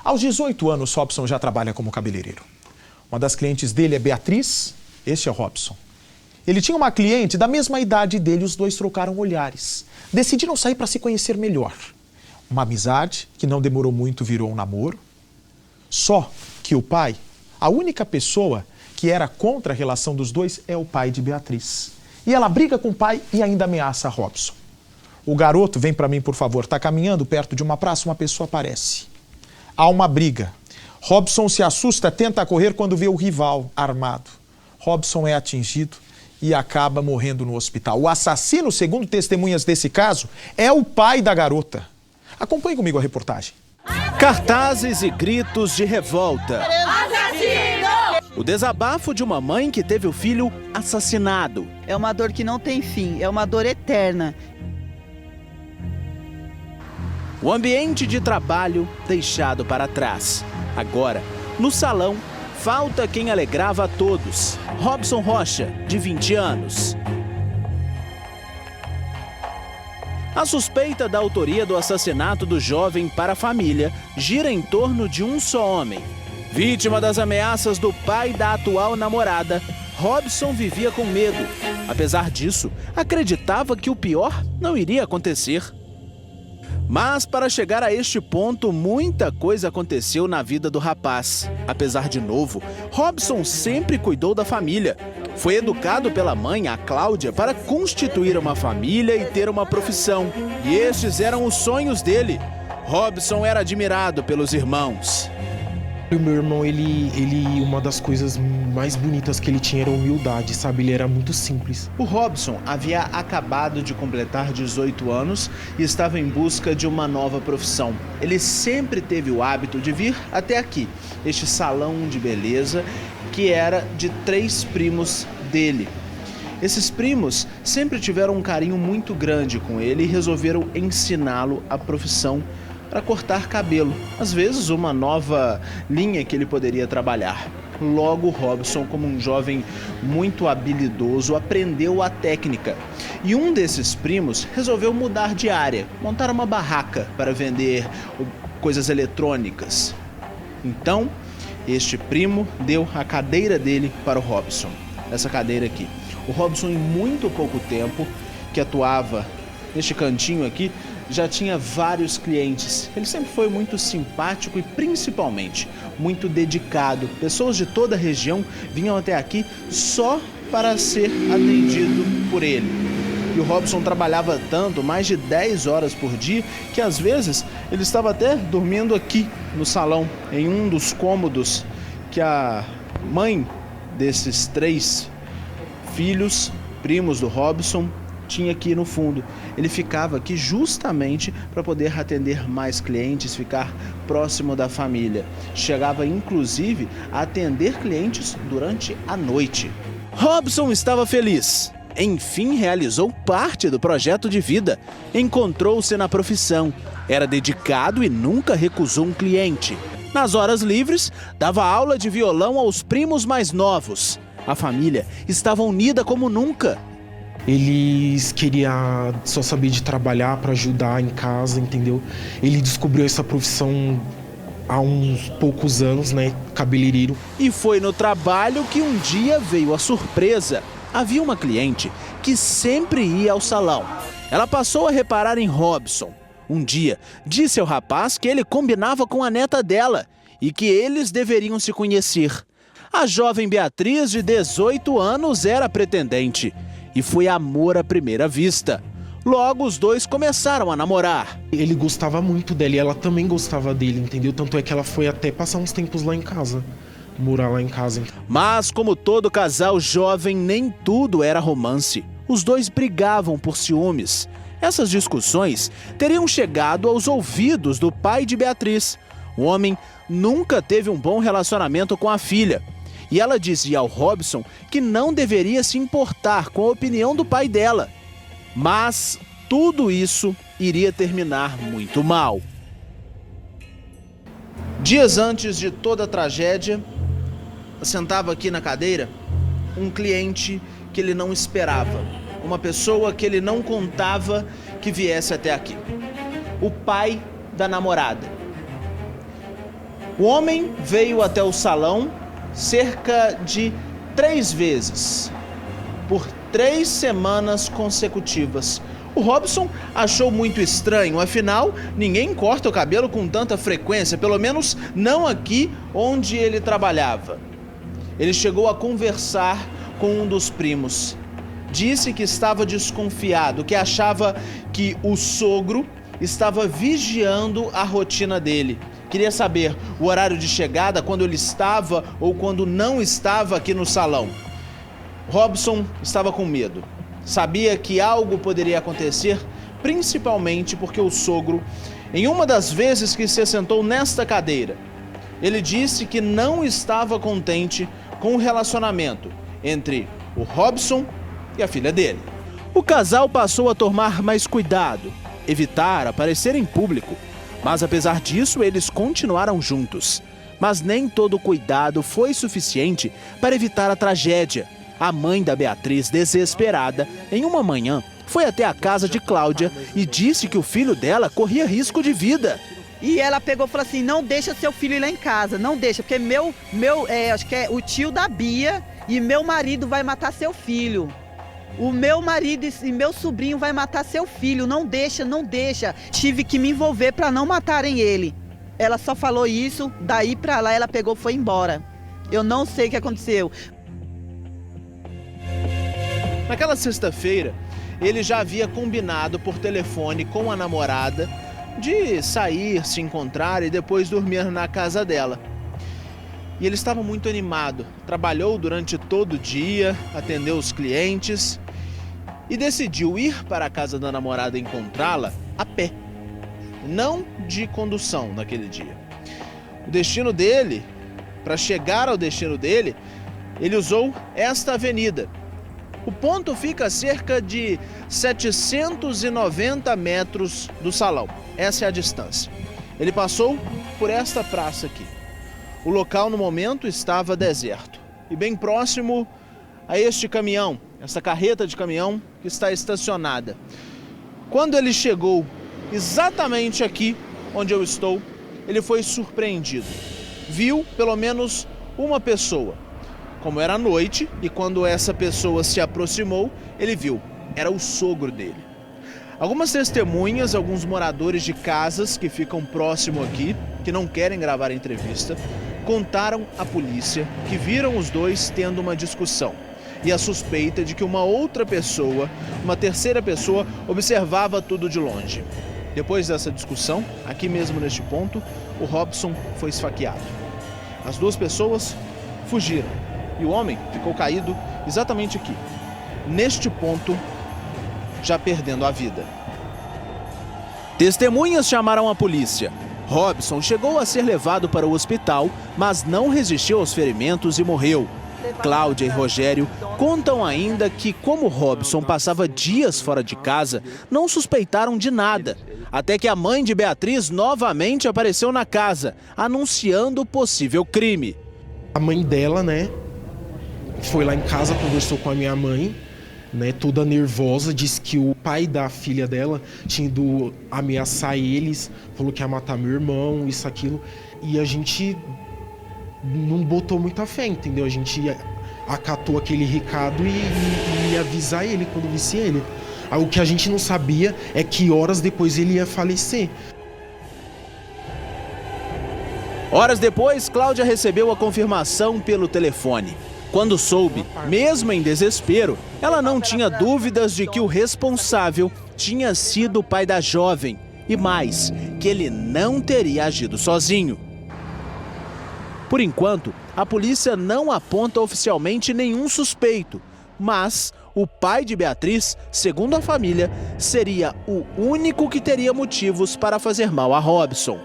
Aos 18 anos, Robson já trabalha como cabeleireiro. Uma das clientes dele é Beatriz, este é o Robson. Ele tinha uma cliente da mesma idade dele, os dois trocaram olhares. Decidiram sair para se conhecer melhor. Uma amizade que não demorou muito virou um namoro. Só que o pai, a única pessoa que era contra a relação dos dois é o pai de Beatriz. E ela briga com o pai e ainda ameaça Robson. O garoto, vem para mim por favor, está caminhando perto de uma praça, uma pessoa aparece. Há uma briga. Robson se assusta, tenta correr quando vê o rival armado. Robson é atingido e acaba morrendo no hospital. O assassino, segundo testemunhas desse caso, é o pai da garota. Acompanhe comigo a reportagem. Cartazes e gritos de revolta. Assassino! O desabafo de uma mãe que teve o filho assassinado. É uma dor que não tem fim, é uma dor eterna. O ambiente de trabalho deixado para trás. Agora, no salão, falta quem alegrava a todos. Robson Rocha, de 20 anos. A suspeita da autoria do assassinato do jovem para a família gira em torno de um só homem. Vítima das ameaças do pai da atual namorada, Robson vivia com medo. Apesar disso, acreditava que o pior não iria acontecer. Mas para chegar a este ponto, muita coisa aconteceu na vida do rapaz. Apesar de novo, Robson sempre cuidou da família. Foi educado pela mãe, a Cláudia, para constituir uma família e ter uma profissão. E estes eram os sonhos dele. Robson era admirado pelos irmãos. O meu irmão, uma das coisas mais bonitas que ele tinha era a humildade, sabe? Ele era muito simples. O Robson havia acabado de completar 18 anos e estava em busca de uma nova profissão. Ele sempre teve o hábito de vir até aqui, este salão de beleza, que era de 3 primos dele. Esses primos sempre tiveram um carinho muito grande com ele e resolveram ensiná-lo a profissão para cortar cabelo, às vezes uma nova linha que ele poderia trabalhar. Logo, Robson, como um jovem muito habilidoso, aprendeu a técnica. E um desses primos resolveu mudar de área, montar uma barraca para vender coisas eletrônicas. Então, este primo deu a cadeira dele para o Robson, essa cadeira aqui. O Robson, em muito pouco tempo, que atuava neste cantinho aqui, já tinha vários clientes. Ele sempre foi muito simpático e principalmente muito dedicado. Pessoas de toda a região vinham até aqui só para ser atendido por ele. E o Robson trabalhava tanto, mais de 10 horas por dia, que às vezes ele estava até dormindo aqui no salão, em um dos cômodos que a mãe desses 3 filhos, primos do Robson, tinha aqui no fundo. Ele ficava aqui justamente para poder atender mais clientes, ficar próximo da família. Chegava inclusive a atender clientes durante a noite. Robson estava feliz. Enfim, realizou parte do projeto de vida. Encontrou-se na profissão. Era dedicado e nunca recusou um cliente. Nas horas livres, dava aula de violão aos primos mais novos. A família estava unida como nunca. Eles queriam só saber de trabalhar para ajudar em casa, entendeu? Ele descobriu essa profissão há uns poucos anos, né? Cabeleireiro. E foi no trabalho que um dia veio a surpresa. Havia uma cliente que sempre ia ao salão. Ela passou a reparar em Robson. Um dia, disse ao rapaz que ele combinava com a neta dela e que eles deveriam se conhecer. A jovem Beatriz, de 18 anos, era pretendente. E foi amor à primeira vista. Logo, os dois começaram a namorar. Ele gostava muito dela e ela também gostava dele, entendeu? Tanto é que ela foi até passar uns tempos lá em casa, morar lá em casa. Mas, como todo casal jovem, nem tudo era romance. Os dois brigavam por ciúmes. Essas discussões teriam chegado aos ouvidos do pai de Beatriz. O homem nunca teve um bom relacionamento com a filha. E ela dizia ao Robson que não deveria se importar com a opinião do pai dela. Mas tudo isso iria terminar muito mal. Dias antes de toda a tragédia, sentava aqui na cadeira um cliente que ele não esperava. Uma pessoa que ele não contava que viesse até aqui. O pai da namorada. O homem veio até o salão cerca de 3 vezes, por 3 semanas consecutivas. O Robson achou muito estranho, afinal, ninguém corta o cabelo com tanta frequência, pelo menos não aqui onde ele trabalhava. Ele chegou a conversar com um dos primos. Disse que estava desconfiado, que achava que o sogro estava vigiando a rotina dele. Queria saber o horário de chegada, quando ele estava ou quando não estava aqui no salão. Robson estava com medo. Sabia que algo poderia acontecer, principalmente porque o sogro, em uma das vezes que se assentou nesta cadeira, ele disse que não estava contente com o relacionamento entre o Robson e a filha dele. O casal passou a tomar mais cuidado, evitar aparecer em público. Mas apesar disso, eles continuaram juntos. Mas nem todo cuidado foi suficiente para evitar a tragédia. A mãe da Beatriz, desesperada, em uma manhã, foi até a casa de Cláudia e disse que o filho dela corria risco de vida. E ela pegou e falou assim, não deixa seu filho ir lá em casa, não deixa, porque acho que é o tio da Bia e meu marido vai matar seu filho. O meu marido e meu sobrinho vai matar seu filho, não deixa, não deixa. Tive que me envolver para não matarem ele. Ela só falou isso, daí pra lá ela pegou e foi embora. Eu não sei o que aconteceu. Naquela sexta-feira, ele já havia combinado por telefone com a namorada de sair, se encontrar e depois dormir na casa dela. E ele estava muito animado, trabalhou durante todo o dia, atendeu os clientes e decidiu ir para a casa da namorada encontrá-la a pé, não de condução naquele dia. O destino dele, para chegar ao destino dele, ele usou esta avenida. O ponto fica a cerca de 790 metros do salão. Essa é a distância. Ele passou por esta praça aqui. O local no momento estava deserto e bem próximo a este caminhão, essa carreta de caminhão que está estacionada. Quando ele chegou exatamente aqui onde eu estou, ele foi surpreendido. Viu pelo menos uma pessoa. Como era noite e quando essa pessoa se aproximou, ele viu, era o sogro dele. Algumas testemunhas, alguns moradores de casas que ficam próximo aqui, que não querem gravar a entrevista, contaram à polícia que viram os dois tendo uma discussão e a suspeita de que uma outra pessoa, uma terceira pessoa, observava tudo de longe. Depois dessa discussão, aqui mesmo neste ponto, o Robson foi esfaqueado. As duas pessoas fugiram e o homem ficou caído exatamente aqui, neste ponto, já perdendo a vida. Testemunhas chamaram a polícia. Robson chegou a ser levado para o hospital, mas não resistiu aos ferimentos e morreu. Cláudia e Rogério contam ainda que, como Robson passava dias fora de casa, não suspeitaram de nada, até que a mãe de Beatriz novamente apareceu na casa, anunciando o possível crime. A mãe dela, foi lá em casa, conversou com a minha mãe, toda nervosa, disse que o pai da filha dela tinha ido ameaçar eles, falou que ia matar meu irmão, isso, aquilo, e a gente não botou muita fé, entendeu? A gente acatou aquele recado e ia avisar ele quando visse ele. O que a gente não sabia é que horas depois ele ia falecer. Horas depois, Cláudia recebeu a confirmação pelo telefone. Quando soube, mesmo em desespero, ela não tinha dúvidas de que o responsável tinha sido o pai da jovem e mais, que ele não teria agido sozinho. Por enquanto, a polícia não aponta oficialmente nenhum suspeito, mas o pai de Beatriz, segundo a família, seria o único que teria motivos para fazer mal a Robson.